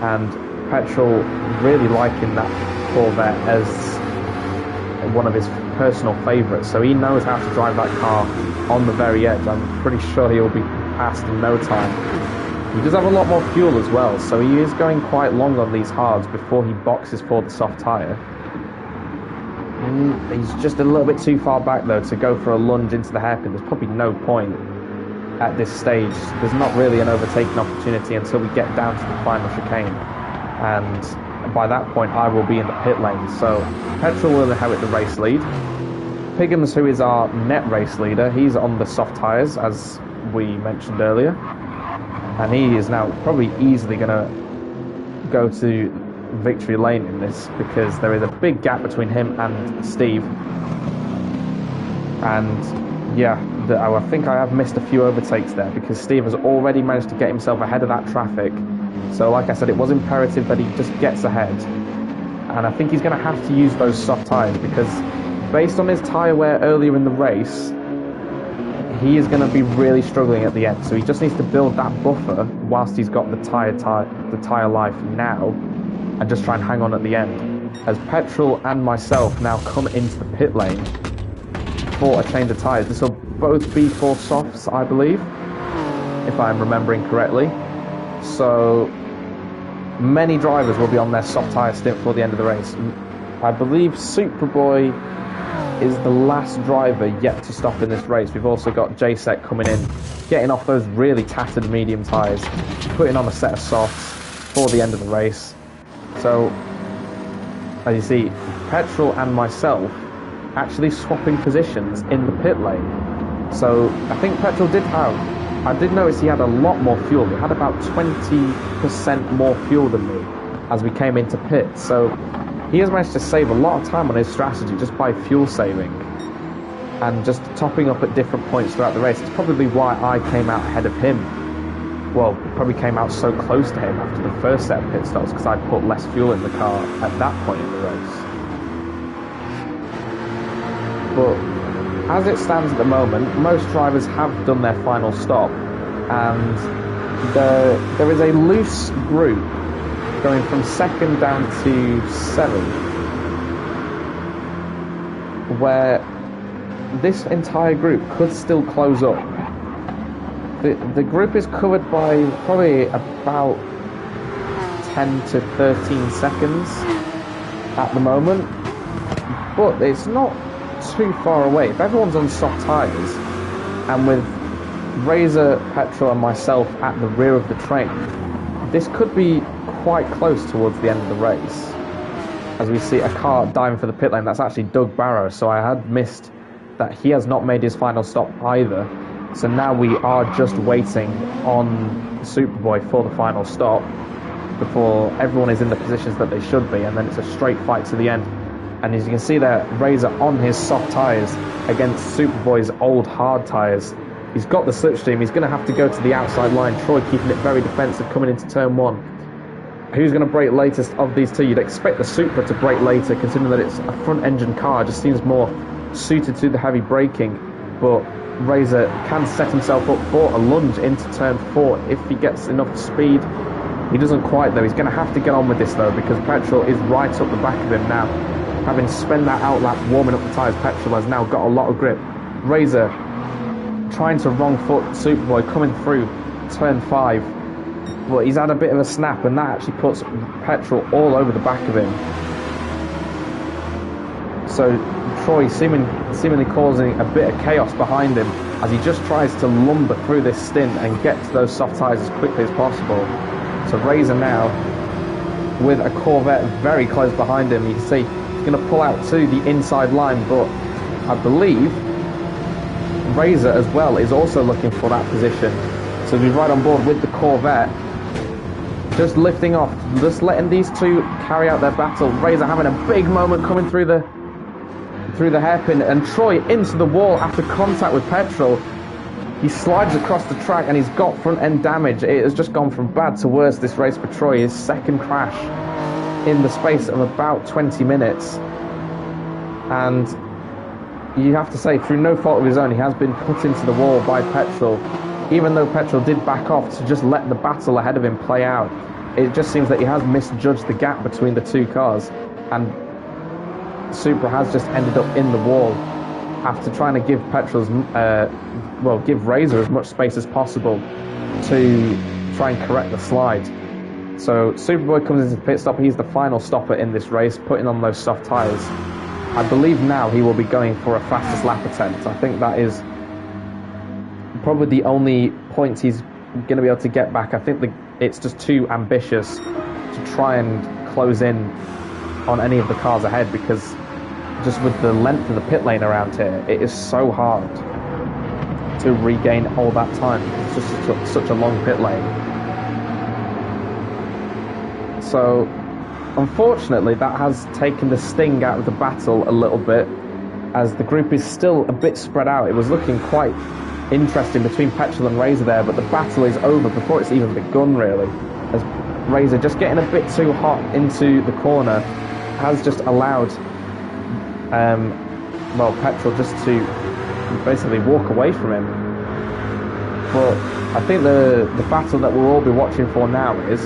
And Petrol really liking that Corvette as one of his personal favourites, so he knows how to drive that car on the very edge. I'm pretty sure he'll be passed in no time. He does have a lot more fuel as well, so he is going quite long on these hards before he boxes for the soft tyre. He's just a little bit too far back though to go for a lunge into the hairpin. There's probably no point at this stage. There's not really an overtaking opportunity until we get down to the final chicane, and by that point I will be in the pit lane. So Petrol will inherit the race lead. Piggums, who is our net race leader, he's on the soft tyres as we mentioned earlier, and he is now probably easily going to go to victory lane in this, because there is a big gap between him and Steve. And yeah, I think I have missed a few overtakes there, because Steve has already managed to get himself ahead of that traffic. So like I said, it was imperative that he just gets ahead, and I think he's going to have to use those soft tyres, because based on his tyre wear earlier in the race, he is going to be really struggling at the end. So he just needs to build that buffer whilst he's got the tyre life now, and just try and hang on at the end, as Petrol and myself now come into the pit lane for a change of tyres. This will both be for softs, I believe, if I'm remembering correctly. So many drivers will be on their soft tyre stint for the end of the race. I believe Superboy is the last driver yet to stop in this race. We've also got JSEC coming in, getting off those really tattered medium tyres, putting on a set of softs for the end of the race. So, as you see, Petrol and myself actually swapping positions in the pit lane. So, I think Petrol I did notice he had a lot more fuel. He had about 20% more fuel than me as we came into pit. So, he has managed to save a lot of time on his strategy just by fuel saving and just topping up at different points throughout the race. It's probably why I came out ahead of him. Well, probably came out so close to him after the first set of pit stops because I put less fuel in the car at that point in the race. But as it stands at the moment, most drivers have done their final stop, and there is a loose group going from second down to 7th, where this entire group could still close up. The group is covered by probably about 10 to 13 seconds at the moment, but it's not too far away. If everyone's on soft tyres, and with Razor, Petrol and myself at the rear of the train, this could be quite close towards the end of the race. As we see a car diving for the pit lane, that's actually Doug Barrow, so I had missed that he has not made his final stop either. So now we are just waiting on Superboy for the final stop before everyone is in the positions that they should be, and then it's a straight fight to the end. And as you can see there, Razor on his soft tyres against Superboy's old hard tyres. He's got the slipstream, he's going to have to go to the outside line. Troy keeping it very defensive coming into turn 1. Who's going to brake latest of these two? You'd expect the Supra to brake later, considering that it's a front engine car. It just seems more suited to the heavy braking, but Razor can set himself up for a lunge into turn 4 if he gets enough speed. He doesn't quite though. He's going to have to get on with this though, because Petrol is right up the back of him now. Having spent that outlap warming up the tyres, Petrol has now got a lot of grip. Razor trying to wrong foot Superboy coming through turn 5. But he's had a bit of a snap, and that actually puts Petrol all over the back of him. So Troy seemingly causing a bit of chaos behind him as he just tries to lumber through this stint and get to those soft tyres as quickly as possible. So Razor now with a Corvette very close behind him. You can see he's going to pull out to the inside line, but I believe Razor as well is also looking for that position. So he's right on board with the Corvette, just lifting off, just letting these two carry out their battle. Razor having a big moment coming through the hairpin, and Troy into the wall after contact with Petrol. He slides across the track and he's got front end damage. It has just gone from bad to worse this race for Troy. His second crash in the space of about 20 minutes. And you have to say, through no fault of his own, he has been put into the wall by Petrol. Even though Petrol did back off to just let the battle ahead of him play out, it just seems that he has misjudged the gap between the two cars, and Supra has just ended up in the wall after trying to give give Razor as much space as possible to try and correct the slide. So Superboy comes into the pit stop. He's the final stopper in this race, putting on those soft tyres. I believe now he will be going for a fastest lap attempt. I think that is probably the only points he's going to be able to get back. I think it's just too ambitious to try and close in on any of the cars ahead, because just with the length of the pit lane around here, it is so hard to regain all that time. It's just such a long pit lane. So unfortunately that has taken the sting out of the battle a little bit, as the group is still a bit spread out. It was looking quite interesting between Petrol and Razor there, but the battle is over before it's even begun really, as Razor just getting a bit too hot into the corner has just allowed Petrol just to basically walk away from him. But I think the battle that we'll all be watching for now is,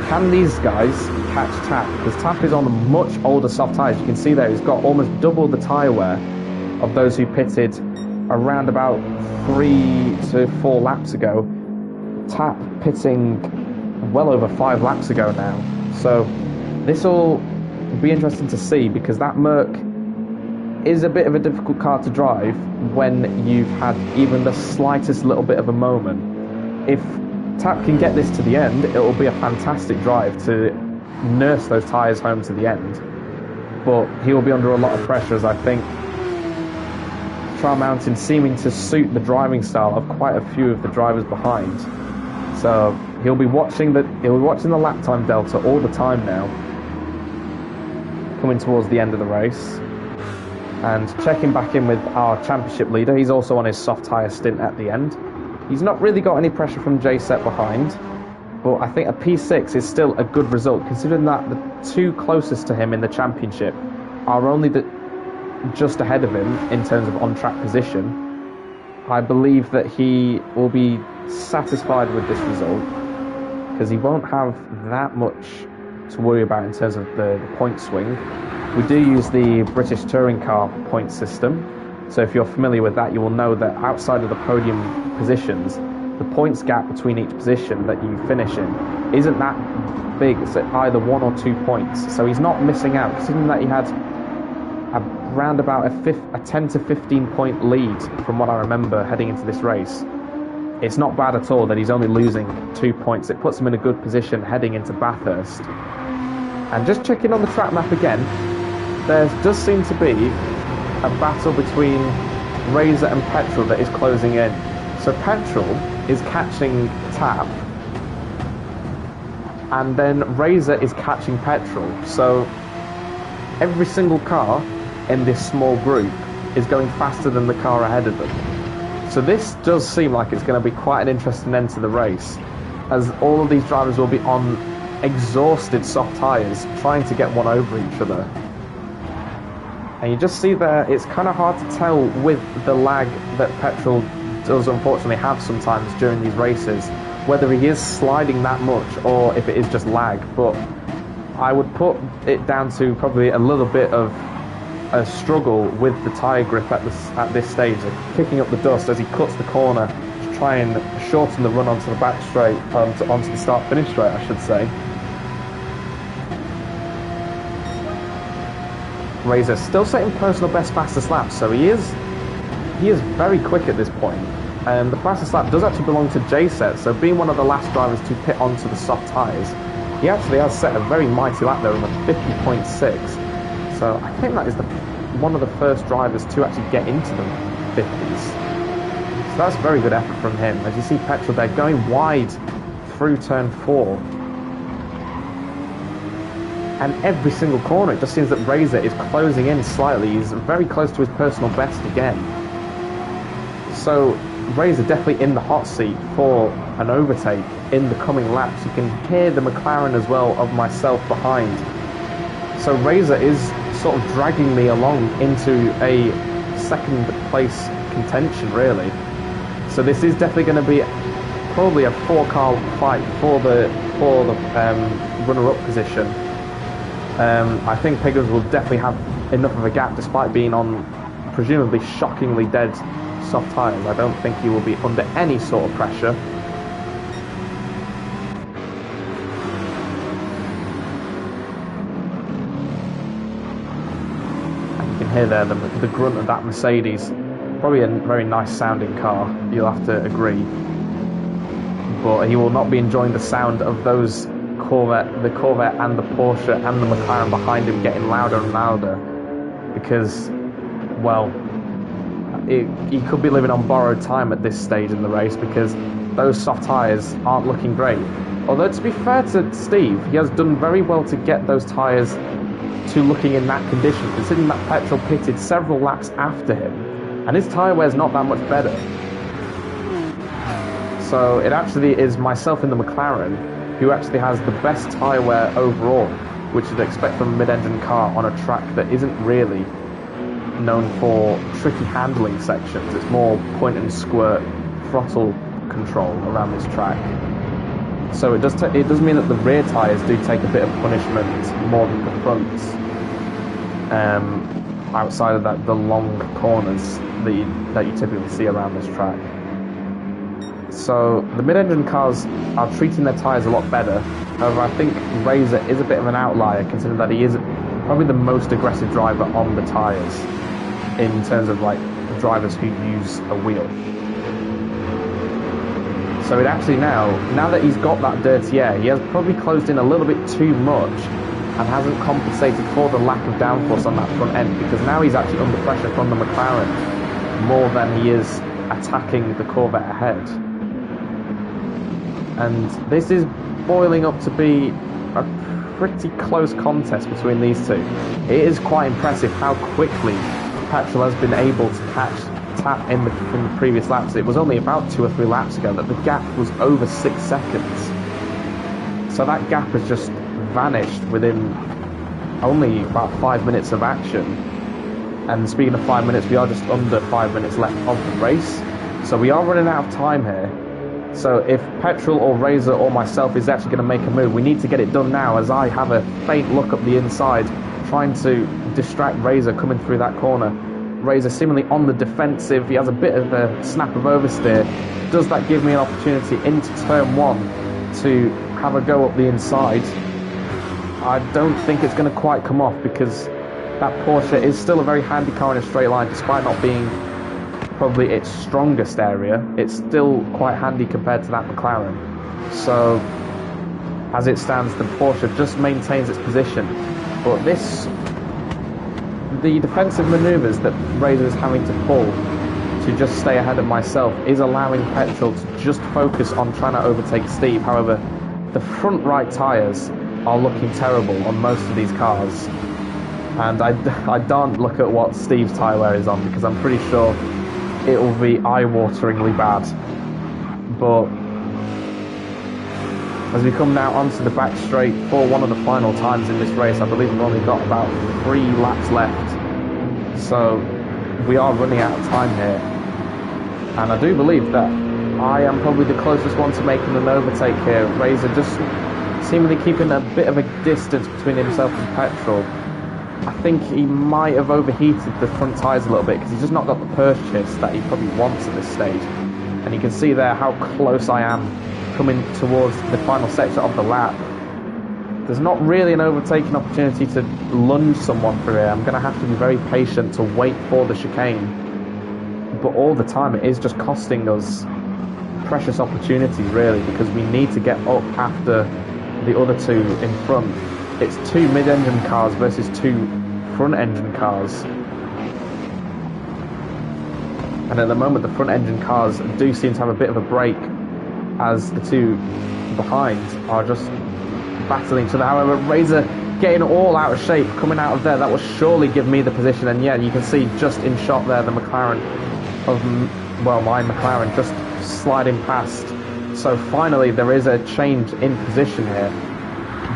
can these guys catch Tap? Because Tap is on a much older soft tyres. You can see there he's got almost double the tyre wear of those who pitted around about 3 to 4 laps ago. Tap pitting well over 5 laps ago now. So this will be interesting to see, because that Merc is a bit of a difficult car to drive when you've had even the slightest little bit of a moment. If Tap can get this to the end, it will be a fantastic drive to nurse those tyres home to the end. But he will be under a lot of pressure, as I think Trial Mountain seeming to suit the driving style of quite a few of the drivers behind. So he'll be watching the lap time delta all the time now, coming towards the end of the race, and checking back in with our championship leader. He's also on his soft tyre stint at the end. He's not really got any pressure from J-Set behind, but I think a P6 is still a good result, considering that the two closest to him in the championship are only just ahead of him in terms of on-track position. I believe that he will be satisfied with this result, because he won't have that much to worry about in terms of the point swing. We do use the British Touring Car point system, so if you're familiar with that, you will know that outside of the podium positions, the points gap between each position that you finish in isn't that big. It's either 1 or 2 points, so he's not missing out, considering that he had around about a 10 to 15 point lead from what I remember heading into this race. It's not bad at all that he's only losing 2 points. It puts him in a good position heading into Bathurst. And just checking on the track map again, there does seem to be a battle between Razor and Petrol that is closing in. So Petrol is catching Tap, and then Razor is catching Petrol. So every single car in this small group is going faster than the car ahead of them. So this does seem like it's going to be quite an interesting end to the race, as all of these drivers will be on exhausted soft tyres trying to get one over each other. And you just see there, it's kind of hard to tell with the lag that Petrol does unfortunately have sometimes during these races, whether he is sliding that much or if it is just lag. But I would put it down to probably a little bit of a struggle with the tyre grip at this stage, kicking up the dust as he cuts the corner to try and shorten the run onto the back straight, onto the start-finish straight, I should say. Razor still setting personal best fastest lap, so he is very quick at this point. And the fastest lap does actually belong to J-Set, so being one of the last drivers to pit onto the soft tyres, he actually has set a very mighty lap there of a 50.6. So I think that is one of the first drivers to actually get into the 50s. So that's very good effort from him. As you see Petrol there going wide through turn 4. And every single corner, it just seems that Razor is closing in slightly. He's very close to his personal best again. So Razor definitely in the hot seat for an overtake in the coming laps. You can hear the McLaren as well of myself behind. So Razor is sort of dragging me along into a second place contention, really. So this is definitely going to be probably a 4-car fight for the runner-up position. I think Piggins will definitely have enough of a gap, despite being on presumably shockingly dead soft tyres. I don't think he will be under any sort of pressure. And you can hear there the grunt of that Mercedes. Probably a very nice sounding car, you'll have to agree. But he will not be enjoying the sound of those the Corvette and the Porsche and the McLaren behind him getting louder and louder, because, well, he could be living on borrowed time at this stage in the race, because those soft tyres aren't looking great. Although, to be fair to Steve, he has done very well to get those tyres to looking in that condition, considering that Petrol pitted several laps after him, and his tyre wear's not that much better. So it actually is myself in the McLaren who actually has the best tyre wear overall, which you'd expect from a mid-engine car on a track that isn't really known for tricky handling sections. It's more point and squirt throttle control around this track. So it does mean that the rear tyres do take a bit of punishment more than the fronts, outside of the long corners that you typically see around this track. So the mid-engine cars are treating their tyres a lot better. However, I think Razor is a bit of an outlier, considering that he is probably the most aggressive driver on the tyres in terms of like drivers who use a wheel. So it actually now that he's got that dirty air, he has probably closed in a little bit too much and hasn't compensated for the lack of downforce on that front end, because now he's actually under pressure from the McLaren more than he is attacking the Corvette ahead. And this is boiling up to be a pretty close contest between these two. It is quite impressive how quickly Petrol has been able to catch Tap in the previous laps. It was only about 2 or 3 laps ago that the gap was over 6 seconds. So that gap has just vanished within only about 5 minutes of action. And speaking of 5 minutes, we are just under 5 minutes left of the race. So we are running out of time here. So if Petrol or Razor or myself is actually going to make a move, we need to get it done now, as I have a faint look up the inside, trying to distract Razor coming through that corner. Razor seemingly on the defensive. He has a bit of a snap of oversteer. Does that give me an opportunity into turn 1 to have a go up the inside? I don't think it's going to quite come off, because that Porsche is still a very handy car in a straight line, despite not being probably its strongest area. It's still quite handy compared to that McLaren. So as it stands, the Porsche just maintains its position. But the defensive manoeuvres that Razor is having to pull to just stay ahead of myself is allowing Petrol to just focus on trying to overtake Steve. However, the front right tyres are looking terrible on most of these cars. And I don't look at what Steve's tyre wear is on, because I'm pretty sure it will be eye-wateringly bad. But as we come now onto the back straight for one of the final times in this race, I believe we've only got about 3 laps left. So we are running out of time here. And I do believe that I am probably the closest one to making an overtake here. Razor just seemingly keeping a bit of a distance between himself and Petrol. I think he might have overheated the front tyres a little bit, because he's just not got the purchase that he probably wants at this stage. And you can see there how close I am coming towards the final section of the lap. There's not really an overtaking opportunity to lunge someone through here. I'm going to have to be very patient to wait for the chicane. But all the time it is just costing us precious opportunities, really, because we need to get up after the other 2 in front. It's 2 mid-engine cars versus 2 front-engine cars. And at the moment, the front-engine cars do seem to have a bit of a break, as the 2 behind are just battling each other. However, Razor getting all out of shape, coming out of there, that will surely give me the position. And yeah, you can see just in shot there, the McLaren of, well, my McLaren just sliding past. So finally, there is a change in position here.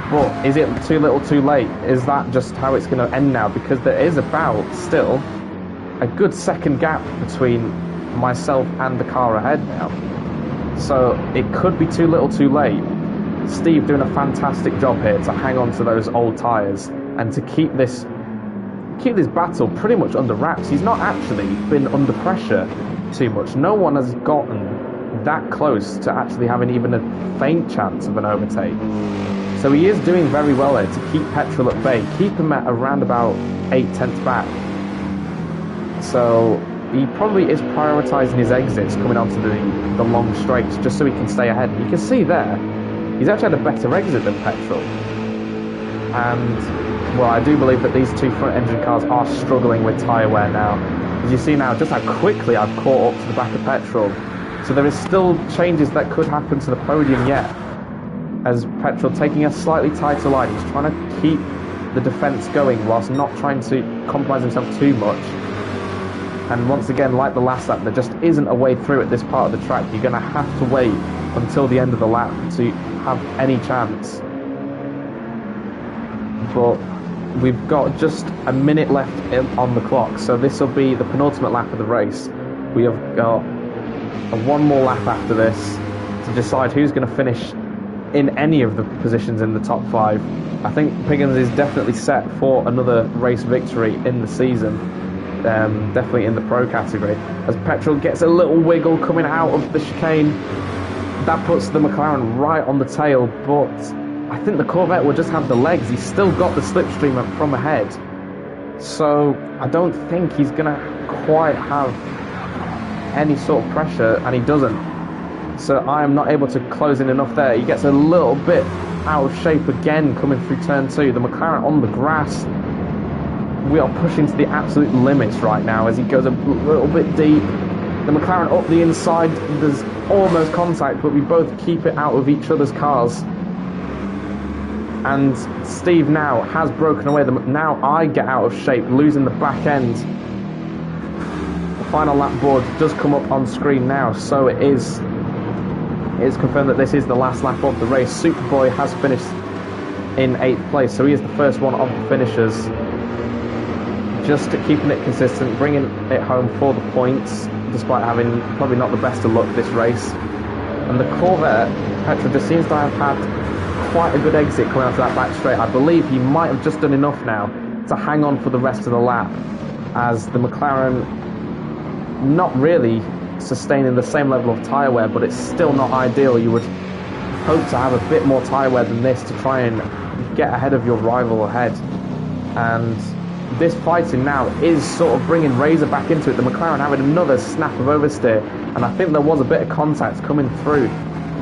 But is it too little too late? Is that just how it's going to end now? Because there is about still a good second gap between myself and the car ahead now. So it could be too little too late. Steve doing a fantastic job here to hang on to those old tyres and to keep this battle pretty much under wraps. He's not actually been under pressure too much. No one has gotten that close to actually having even a faint chance of an overtake. So he is doing very well there to keep Petrol at bay, keep him at around about 8/10 back. So he probably is prioritising his exits coming onto the long straights just so he can stay ahead. You can see there, he's actually had a better exit than Petrol. And, well, I do believe that these 2 front-engine cars are struggling with tyre wear now. As you see now, just how quickly I've caught up to the back of Petrol. So there is still changes that could happen to the podium yet, as Petrol taking a slightly tighter line. He's trying to keep the defence going whilst not trying to compromise himself too much. And once again, like the last lap, there just isn't a way through at this part of the track. You're going to have to wait until the end of the lap to have any chance. But we've got just a minute left on the clock, so this will be the penultimate lap of the race. We have got one more lap after this to decide who's going to finish in any of the positions in the top 5. I think Piggins is definitely set for another race victory in the season. Definitely in the pro category, as Petrol gets a little wiggle coming out of the chicane. That puts the McLaren right on the tail, but I think the Corvette will just have the legs. He's still got the slipstream from ahead. So I don't think he's going to quite have any sort of pressure, and he doesn't. So I am not able to close in enough there. He gets a little bit out of shape again coming through turn 2. The McLaren on the grass. We are pushing to the absolute limits right now as he goes a little bit deep. The McLaren up the inside. There's almost contact, but we both keep it out of each other's cars. And Steve now has broken away. Now I get out of shape, losing the back end. The final lap board does come up on screen now, so it is confirmed that this is the last lap of the race. Superboy has finished in 8th place, so he is the first one of the finishers. Just keeping it consistent, bringing it home for the points, despite having probably not the best of luck this race. And the Corvette, Petrol, just seems to have had quite a good exit coming out of that back straight. I believe he might have just done enough now to hang on for the rest of the lap, as the McLaren not really sustaining the same level of tyre wear, but it's still not ideal. You would hope to have a bit more tyre wear than this to try and get ahead of your rival ahead. And this fighting now is sort of bringing Razor back into it. The McLaren having another snap of oversteer, and I think there was a bit of contact coming through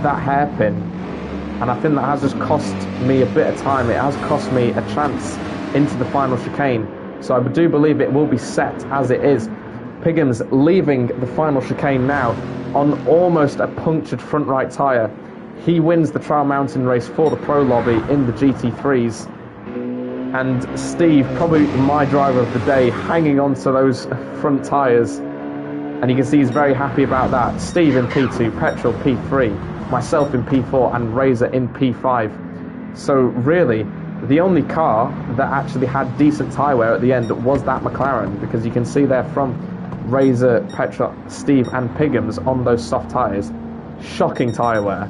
that hairpin, and I think that has just cost me a bit of time. It has cost me a chance into the final chicane, so I do believe it will be set as it is. Piggins leaving the final chicane now on almost a punctured front right tyre. He wins the Trial Mountain race for the Pro Lobby in the GT3s. And Steve, probably my driver of the day, hanging on to those front tyres. And you can see he's very happy about that. Steve in P2, Petrol P3, myself in P4, and Razor in P5. So really, the only car that actually had decent tyre wear at the end was that McLaren, because you can see there from Razor, Petrol, Steve and Piggins on those soft tyres. Shocking tyre wear.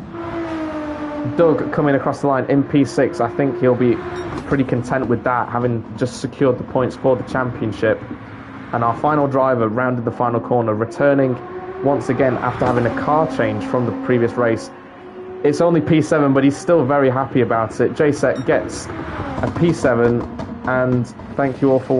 Doug coming across the line in P6, I think he'll be pretty content with that, having just secured the points for the championship. And our final driver rounded the final corner, returning once again after having a car change from the previous race. It's only P7, but he's still very happy about it. JSET gets a P7, and thank you all for watching.